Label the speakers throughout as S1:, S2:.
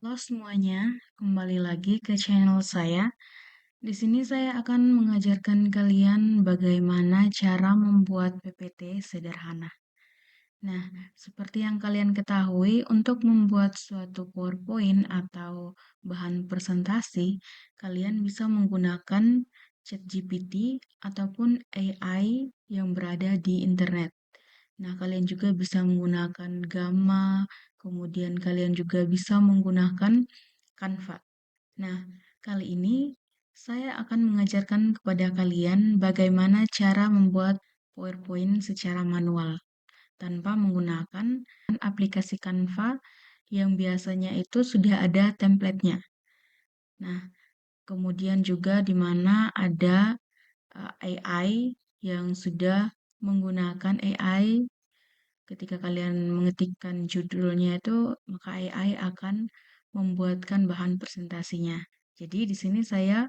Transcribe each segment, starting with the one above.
S1: Halo semuanya, kembali lagi ke channel saya. Di sini saya akan mengajarkan kalian bagaimana cara membuat PPT sederhana. Nah, seperti yang kalian ketahui, untuk membuat suatu PowerPoint atau bahan presentasi, kalian bisa menggunakan ChatGPT ataupun AI yang berada di internet. Nah, kalian juga bisa menggunakan Gamma, kemudian kalian juga bisa menggunakan Canva. Nah, kali ini saya akan mengajarkan kepada kalian bagaimana cara membuat PowerPoint secara manual tanpa menggunakan aplikasi Canva yang biasanya itu sudah ada template-nya. Nah, kemudian juga di mana ada AI yang sudah menggunakan AI. Ketika kalian mengetikkan judulnya itu, maka AI akan membuatkan bahan presentasinya. Jadi di sini saya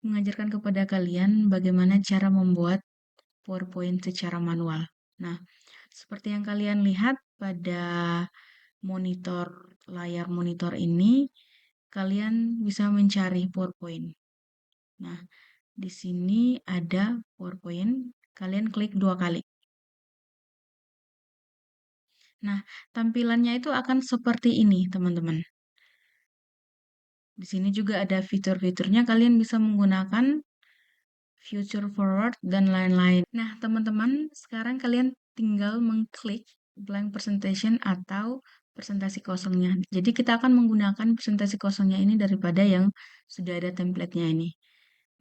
S1: mengajarkan kepada kalian bagaimana cara membuat PowerPoint secara manual. Nah, seperti yang kalian lihat pada layar monitor ini, kalian bisa mencari PowerPoint. Nah, di sini ada PowerPoint, kalian klik 2 kali. Nah, tampilannya itu akan seperti ini, teman-teman. Di sini juga ada fitur-fiturnya, kalian bisa menggunakan future forward dan lain-lain. Nah, teman-teman, sekarang kalian tinggal mengklik blank presentation atau presentasi kosongnya. Jadi kita akan menggunakan presentasi kosongnya ini daripada yang sudah ada template-nya ini.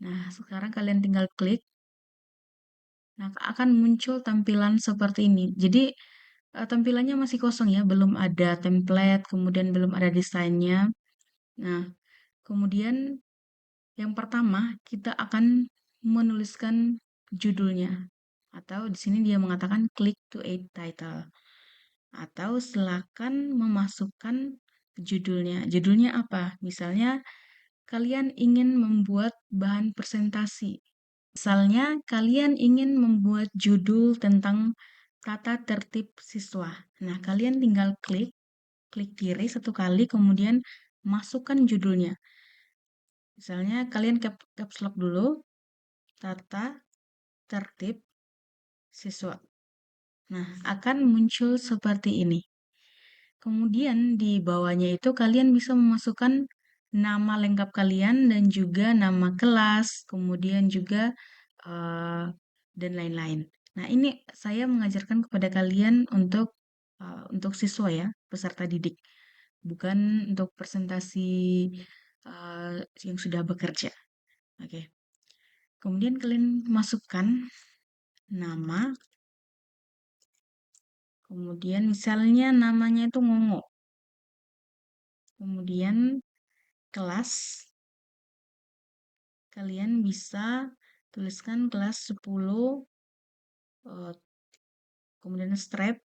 S1: Nah, sekarang kalian tinggal klik. Nah, akan muncul tampilan seperti ini. Jadi tampilannya masih kosong ya, belum ada template, kemudian belum ada desainnya. Nah, kemudian yang pertama, kita akan menuliskan judulnya. Atau di sini dia mengatakan click to add title. Atau silakan memasukkan judulnya. Judulnya apa? Misalnya kalian ingin membuat bahan presentasi. Misalnya kalian ingin membuat judul tentang tata tertib siswa. Nah, kalian tinggal klik kiri 1 kali, kemudian masukkan judulnya. Misalnya kalian caps lock dulu, tata tertib siswa. Nah, akan muncul seperti ini. Kemudian di bawahnya itu kalian bisa memasukkan nama lengkap kalian dan juga nama kelas, kemudian juga eh, dan lain-lain. Nah, ini saya mengajarkan kepada kalian untuk siswa ya, peserta didik, bukan untuk presentasi yang sudah bekerja. Oke. Kemudian kalian masukkan nama, kemudian misalnya namanya itu Ngongo. Kemudian kelas, kalian bisa tuliskan kelas 10, kemudian strap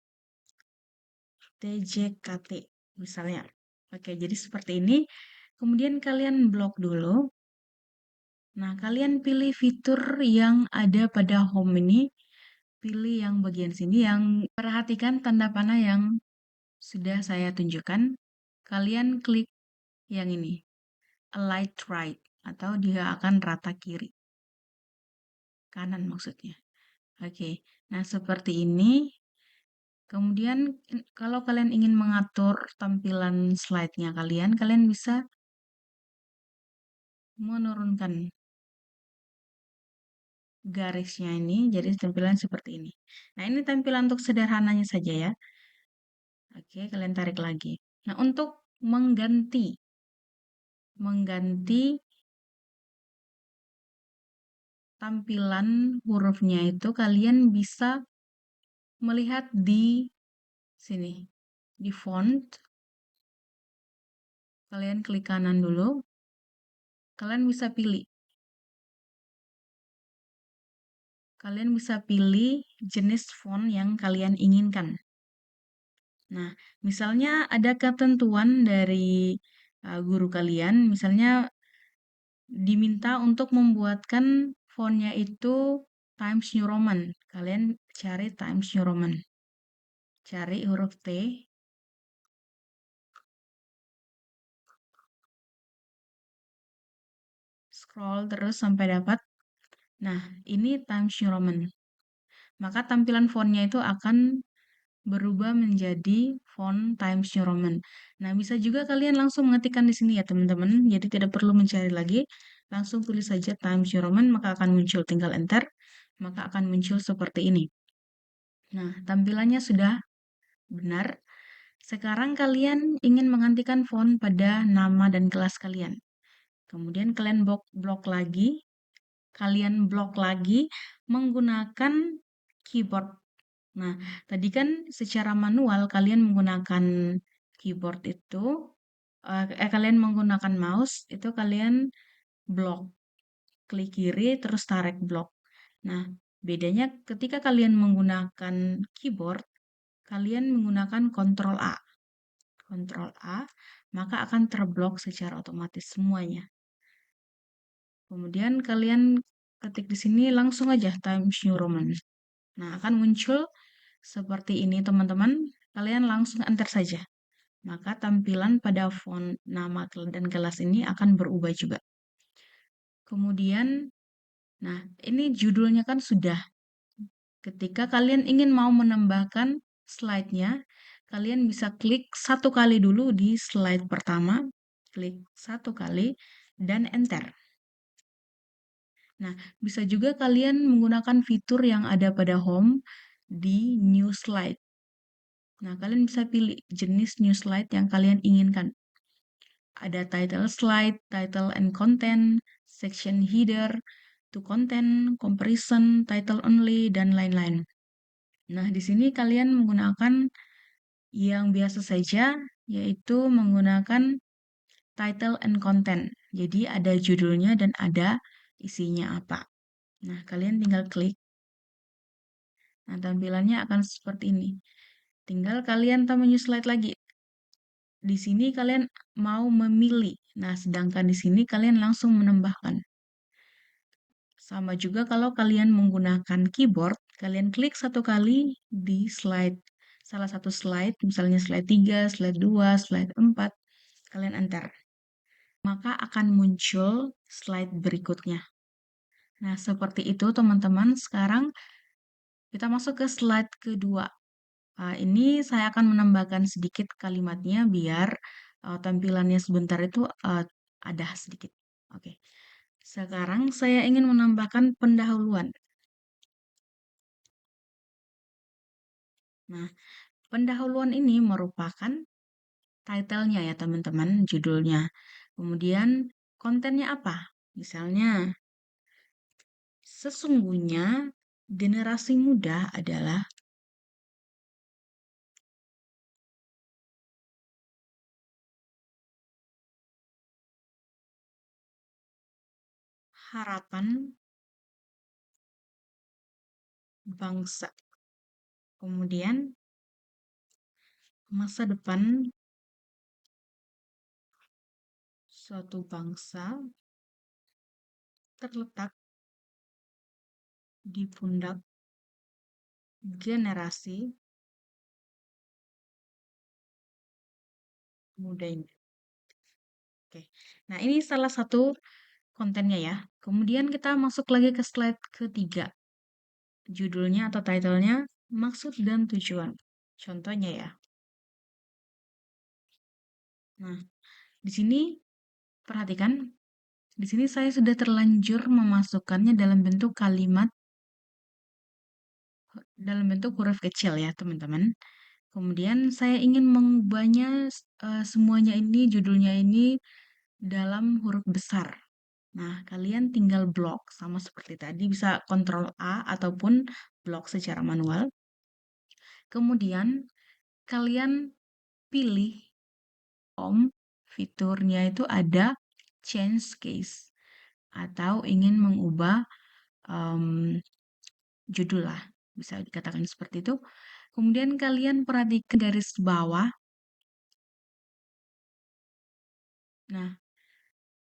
S1: TJKT misalnya. Oke, jadi seperti ini. Kemudian kalian blok dulu. Nah, kalian pilih fitur yang ada pada home ini. Pilih yang bagian sini yang perhatikan tanda panah yang sudah saya tunjukkan. Kalian klik yang ini, aligned right, atau dia akan rata kiri. Kanan maksudnya. Oke, nah seperti ini. Kemudian kalau kalian ingin mengatur tampilan slide-nya kalian bisa menurunkan garisnya ini jadi tampilan seperti ini. Nah, ini tampilan untuk sederhananya saja ya. Oke, kalian tarik lagi. Nah, untuk mengganti tampilan hurufnya itu kalian bisa melihat di sini, di font. Kalian klik kanan dulu. Kalian bisa pilih. Kalian bisa pilih jenis font yang kalian inginkan. Nah, misalnya ada ketentuan dari guru kalian, misalnya diminta untuk membuatkan fontnya itu Times New Roman. Kalian cari Times New Roman. Cari huruf T. Scroll terus sampai dapat. Nah, ini Times New Roman. Maka tampilan fontnya itu akan berubah menjadi font Times New Roman. Nah, bisa juga kalian langsung mengetikkan di sini ya, teman-teman. Jadi tidak perlu mencari lagi. Langsung tulis saja Times New Roman, maka akan muncul. Tinggal enter, maka akan muncul seperti ini. Nah, tampilannya sudah benar. Sekarang kalian ingin menggantikan font pada nama dan kelas kalian. Kemudian kalian blok lagi menggunakan keyboard. Nah, tadi kan secara manual kalian menggunakan keyboard itu, kalian menggunakan mouse itu kalian blok, klik kiri terus tarik blok. Nah, bedanya ketika kalian menggunakan keyboard, kalian menggunakan Ctrl A. Ctrl A, maka akan terblok secara otomatis semuanya. Kemudian kalian ketik di sini langsung aja Times New Roman. Nah, akan muncul seperti ini teman-teman. Kalian langsung enter saja. Maka tampilan pada font nama dan kelas ini akan berubah juga. Kemudian, nah ini judulnya kan sudah. Ketika kalian ingin mau menambahkan slide-nya, kalian bisa klik satu kali dulu di slide pertama. Klik satu kali dan enter. Nah, bisa juga kalian menggunakan fitur yang ada pada home di new slide. Nah, kalian bisa pilih jenis new slide yang kalian inginkan. Ada title slide, title and content, section header, to content, comparison, title only, dan lain-lain. Nah, di sini kalian menggunakan yang biasa saja, yaitu menggunakan title and content. Jadi ada judulnya dan ada isinya apa. Nah, kalian tinggal klik. Nah, tampilannya akan seperti ini. Tinggal kalian tambah new slide lagi. Di sini kalian mau memilih. Nah, sedangkan di sini kalian langsung menambahkan. Sama juga kalau kalian menggunakan keyboard, kalian klik satu kali di slide. Salah satu slide, misalnya slide 3, slide 2, slide 4, kalian enter. Maka akan muncul slide berikutnya. Nah, seperti itu teman-teman. Sekarang kita masuk ke slide kedua. Ini saya akan menambahkan sedikit kalimatnya biar tampilannya sebentar itu ada sedikit. Oke. Sekarang saya ingin menambahkan pendahuluan. Nah, pendahuluan ini merupakan title-nya ya teman-teman, judulnya. Kemudian kontennya apa? Misalnya, sesungguhnya generasi muda adalah harapan bangsa. Kemudian masa depan suatu bangsa terletak di pundak generasi muda ini. Oke. Nah, ini salah satu kontennya ya. Kemudian kita masuk lagi ke slide ketiga. Judulnya atau titlenya maksud dan tujuan. Contohnya ya. Nah, di sini perhatikan, di sini saya sudah terlanjur memasukkannya dalam bentuk kalimat, dalam bentuk huruf kecil ya teman-teman. Kemudian saya ingin mengubahnya semuanya ini, judulnya ini dalam huruf besar. Nah, kalian tinggal blok sama seperti tadi, bisa Ctrl A ataupun blok secara manual. Kemudian kalian pilih fiturnya itu ada change case atau ingin mengubah judul lah, bisa dikatakan seperti itu. Kemudian kalian perhatikan garis bawah. Nah,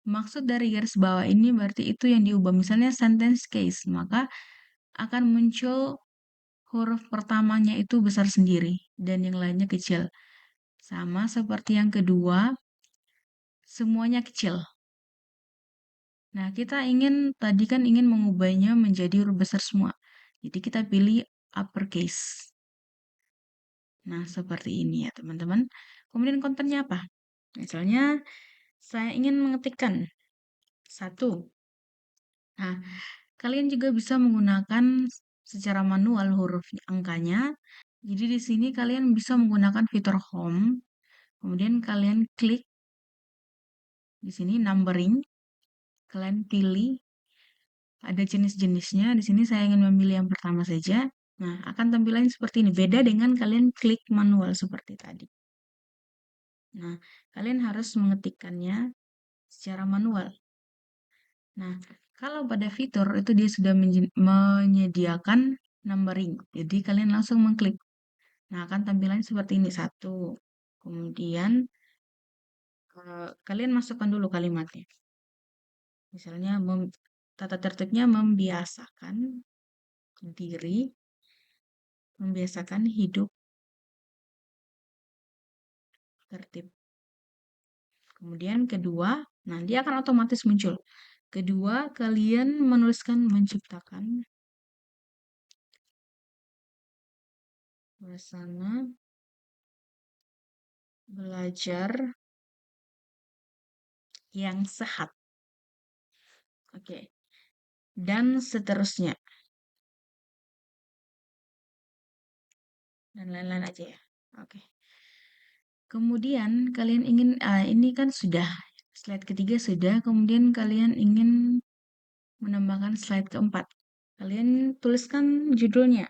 S1: maksud dari garis bawah ini berarti itu yang diubah. Misalnya sentence case, maka akan muncul huruf pertamanya itu besar sendiri dan yang lainnya kecil. Sama seperti yang kedua, semuanya kecil. Nah, tadi kan ingin mengubahnya menjadi huruf besar semua. Jadi kita pilih uppercase. Nah, seperti ini ya teman-teman. Kemudian kontennya apa? Misalnya saya ingin mengetikkan satu. Nah, kalian juga bisa menggunakan secara manual huruf angkanya. Jadi di sini kalian bisa menggunakan fitur home. Kemudian kalian klik di sini numbering. Kalian pilih ada jenis-jenisnya. Di sini saya ingin memilih yang pertama saja. Nah, akan tampilan seperti ini. Beda dengan kalian klik manual seperti tadi. Nah, kalian harus mengetikkannya secara manual. Nah, kalau pada fitur itu dia sudah menyediakan numbering. Jadi kalian langsung mengklik. Nah, akan tampilan seperti ini. Satu. Kemudian kalian masukkan dulu kalimatnya. Misalnya tata tertibnya membiasakan diri, membiasakan hidup tertib. Kemudian kedua, nah dia akan otomatis muncul. Kedua, kalian menuliskan menciptakan suasana belajar yang sehat. Oke. Dan seterusnya. Dan lain-lain aja ya. Oke. Kemudian kalian ingin, ini kan sudah, slide ketiga sudah, kemudian kalian ingin menambahkan slide keempat. Kalian tuliskan judulnya.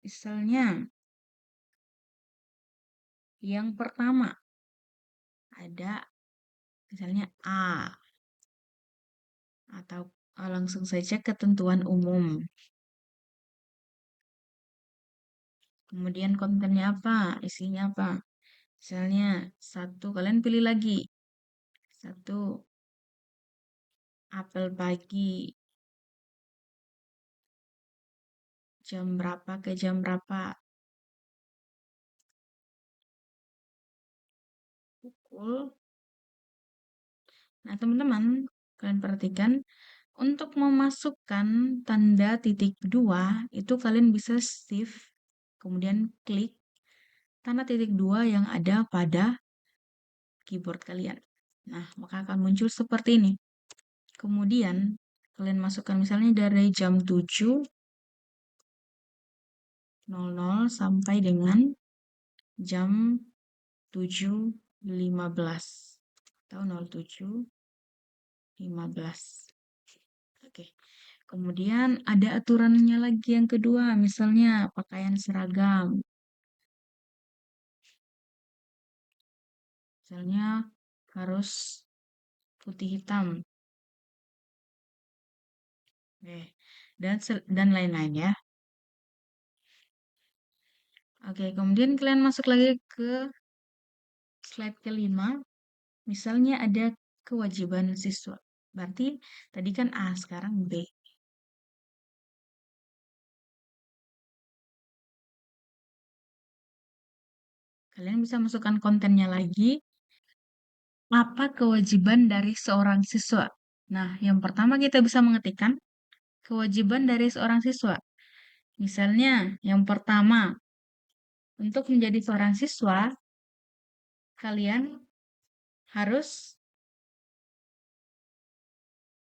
S1: Misalnya, yang pertama ada misalnya A, atau langsung saja ketentuan umum. Kemudian kontennya apa, isinya apa. Misalnya, satu, kalian pilih lagi. Satu, apel pagi. Jam berapa ke jam berapa. Pukul. Nah, teman-teman, kalian perhatikan, untuk memasukkan tanda titik dua, itu kalian bisa shift, kemudian klik tanda titik dua yang ada pada keyboard kalian. Nah, maka akan muncul seperti ini. Kemudian, kalian masukkan misalnya dari jam 7.00 sampai dengan jam 7.15 atau 07.15. Oke. Kemudian ada aturannya lagi yang kedua, misalnya pakaian seragam. Misalnya harus putih hitam. Oke. Dan lain-lain ya. Oke, kemudian kalian masuk lagi ke slide kelima. Misalnya ada kewajiban siswa. Berarti tadi kan A, sekarang B. Kalian bisa masukkan kontennya lagi. Apa kewajiban dari seorang siswa? Nah, yang pertama kita bisa mengetikkan kewajiban dari seorang siswa. Misalnya, yang pertama, untuk menjadi seorang siswa, kalian harus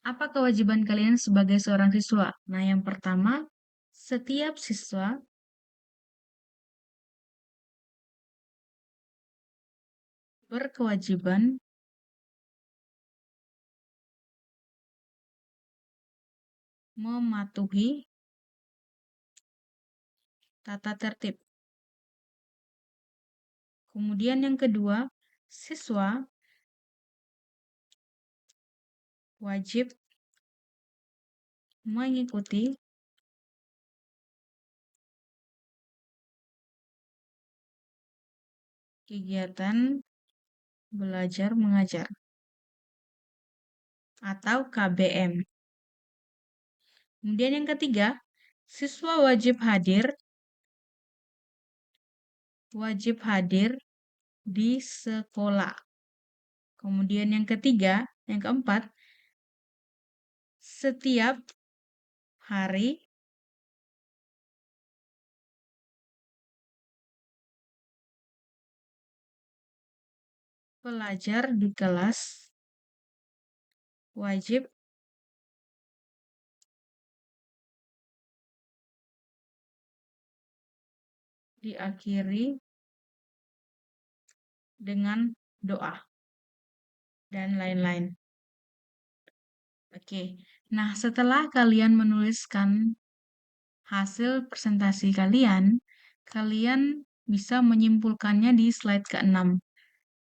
S1: apa kewajiban kalian sebagai seorang siswa? Nah, yang pertama, setiap siswa berkewajiban mematuhi tata tertib. Kemudian yang kedua, siswa wajib mengikuti kegiatan belajar mengajar atau KBM. Kemudian yang ketiga, siswa wajib hadir di sekolah. Kemudian yang keempat, Setiap hari pelajar di kelas wajib diakhiri dengan doa dan lain-lain. Oke. Nah, setelah kalian menuliskan hasil presentasi kalian, kalian bisa menyimpulkannya di slide ke-6.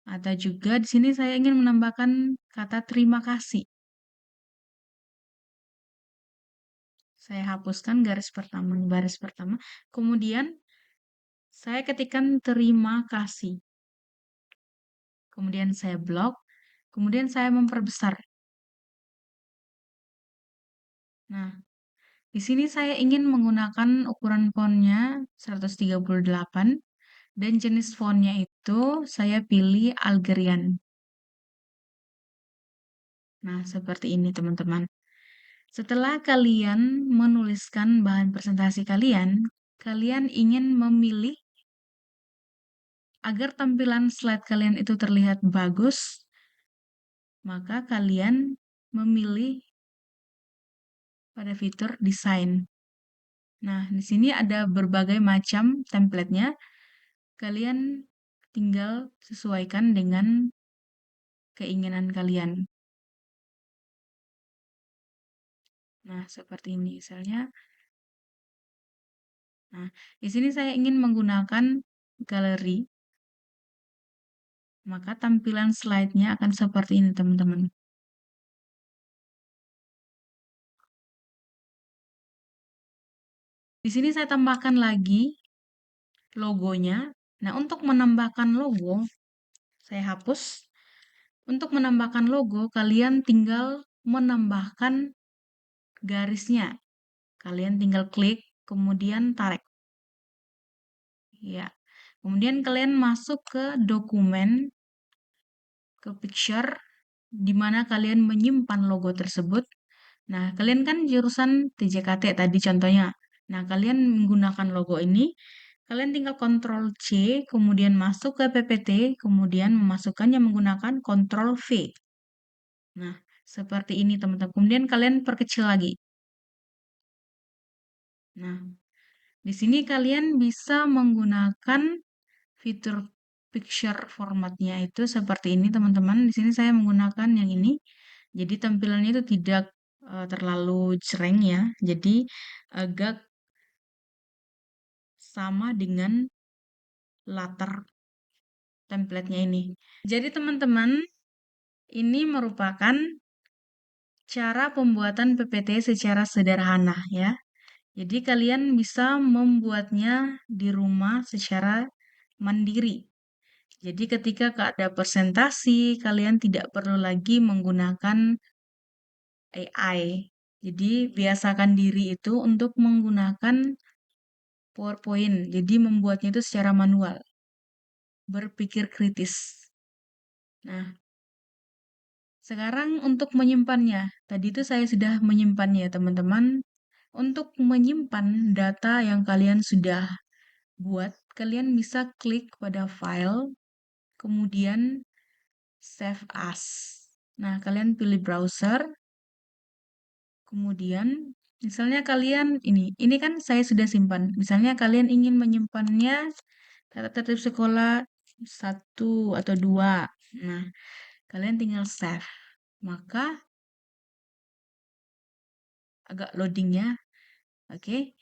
S1: Atau juga di sini saya ingin menambahkan kata terima kasih. Saya hapuskan garis pertama, baris pertama. Kemudian saya ketikkan terima kasih. Kemudian saya blok. Kemudian saya memperbesar. Nah, di sini saya ingin menggunakan ukuran fontnya 138 dan jenis fontnya itu saya pilih Algerian. Nah, seperti ini teman-teman. Setelah kalian menuliskan bahan presentasi kalian, kalian ingin memilih agar tampilan slide kalian itu terlihat bagus, maka kalian memilih pada fitur desain. Nah, di sini ada berbagai macam template-nya. Kalian tinggal sesuaikan dengan keinginan kalian. Nah, seperti ini misalnya. Nah, di sini saya ingin menggunakan galeri, maka tampilan slide-nya akan seperti ini, teman-teman. Di sini saya tambahkan lagi logonya. Nah, untuk menambahkan logo, saya hapus. Untuk menambahkan logo, kalian tinggal menambahkan garisnya. Kalian tinggal klik, kemudian tarik. Ya. Kemudian kalian masuk ke dokumen, ke picture, di mana kalian menyimpan logo tersebut. Nah, kalian kan jurusan TJKT tadi contohnya. Nah, kalian menggunakan logo ini, kalian tinggal Ctrl C, kemudian masuk ke PPT, kemudian memasukkannya menggunakan Ctrl V. Nah, seperti ini teman-teman. Kemudian kalian perkecil lagi. Nah, di sini kalian bisa menggunakan fitur picture formatnya itu seperti ini teman-teman. Di sini saya menggunakan yang ini. Jadi tampilannya itu tidak terlalu cereng ya. Jadi agak sama dengan latar template-nya ini. Jadi teman-teman, ini merupakan cara pembuatan PPT secara sederhana ya. Jadi kalian bisa membuatnya di rumah secara mandiri. Jadi ketika ada presentasi, kalian tidak perlu lagi menggunakan AI. Jadi biasakan diri itu untuk menggunakan PowerPoint. Jadi membuatnya itu secara manual. Berpikir kritis. Nah, sekarang untuk menyimpannya. Tadi itu saya sudah menyimpannya, teman-teman. Untuk menyimpan data yang kalian sudah buat, kalian bisa klik pada file, kemudian save as. Nah, kalian pilih browser, kemudian misalnya kalian ini kan saya sudah simpan. Misalnya kalian ingin menyimpannya tata tertib sekolah 1 atau 2. Nah, kalian tinggal save. Maka agak loading ya. Oke.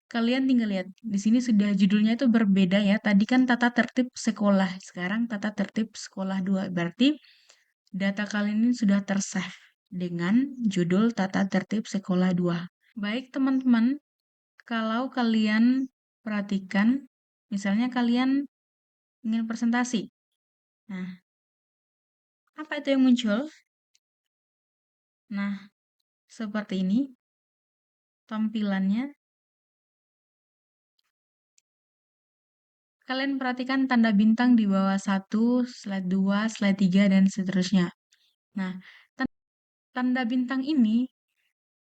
S1: Kalian tinggal lihat. Di sini sudah judulnya itu berbeda ya. Tadi kan tata tertib sekolah. Sekarang tata tertib sekolah 2. Berarti data kalian ini sudah tersave dengan judul tata tertib sekolah 2. Baik teman-teman, kalau kalian perhatikan, misalnya kalian ingin presentasi. Nah, apa itu yang muncul? Nah, seperti ini tampilannya. Kalian perhatikan tanda bintang di bawah 1, slide 2, slide 3, dan seterusnya. Nah, tanda bintang ini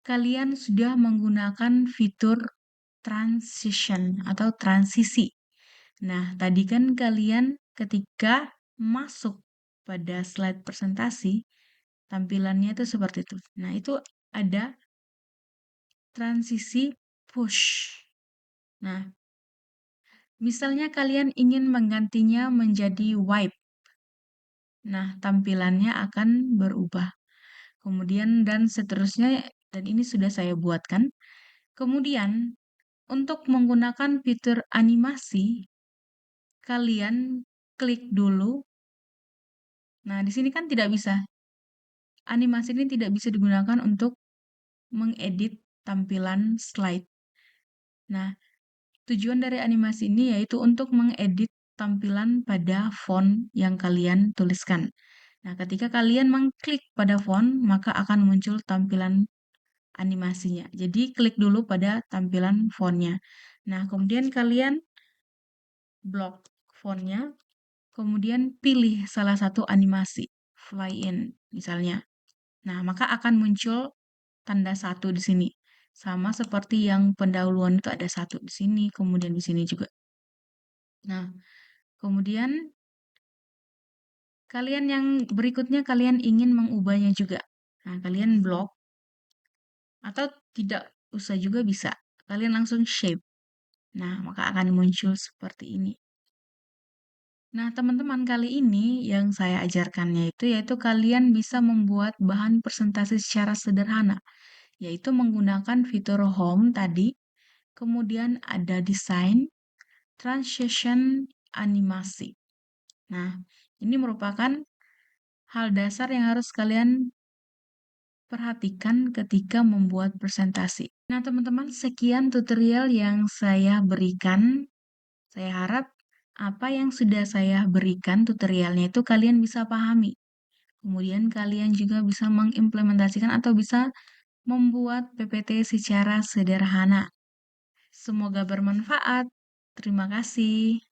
S1: kalian sudah menggunakan fitur transition atau transisi. Nah, tadi kan kalian ketika masuk pada slide presentasi, tampilannya itu seperti itu. Nah, itu ada transisi push. Nah, misalnya kalian ingin menggantinya menjadi wipe. Nah, tampilannya akan berubah. Kemudian dan seterusnya, dan ini sudah saya buatkan. Kemudian, untuk menggunakan fitur animasi, kalian klik dulu. Nah, di sini kan tidak bisa. Animasi ini tidak bisa digunakan untuk mengedit tampilan slide. Nah, tujuan dari animasi ini yaitu untuk mengedit tampilan pada font yang kalian tuliskan. Nah, ketika kalian mengklik pada font, maka akan muncul tampilan animasinya. Jadi, klik dulu pada tampilan fontnya. Nah, kemudian kalian blok fontnya, kemudian pilih salah satu animasi, fly in misalnya. Nah, maka akan muncul tanda satu di sini. Sama seperti yang pendahuluan itu ada satu di sini, kemudian di sini juga. Nah, kemudian kalian yang berikutnya kalian ingin mengubahnya juga. Nah, kalian blok atau tidak usah juga bisa. Kalian langsung shape. Nah, maka akan muncul seperti ini. Nah, teman-teman, kali ini yang saya ajarkannya itu yaitu kalian bisa membuat bahan presentasi secara sederhana, yaitu menggunakan fitur home tadi, kemudian ada desain, transition, animasi. Nah, ini merupakan hal dasar yang harus kalian perhatikan ketika membuat presentasi. Nah, teman-teman, sekian tutorial yang saya berikan. Saya harap apa yang sudah saya berikan tutorialnya itu kalian bisa pahami. Kemudian kalian juga bisa mengimplementasikan atau bisa membuat PPT secara sederhana. Semoga bermanfaat. Terima kasih.